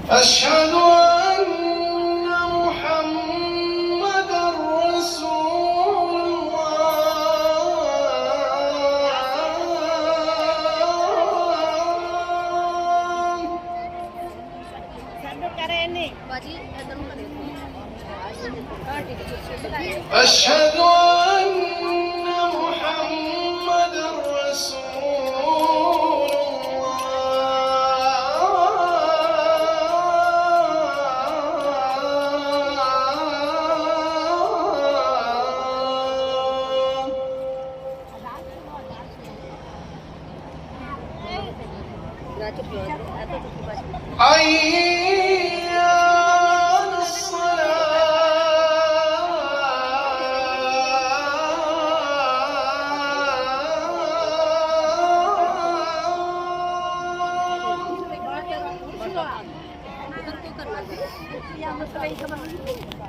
أشهد أن محمدًا رسول الله. أشهد أن محمدًا رسول الله. حي على الصلاة.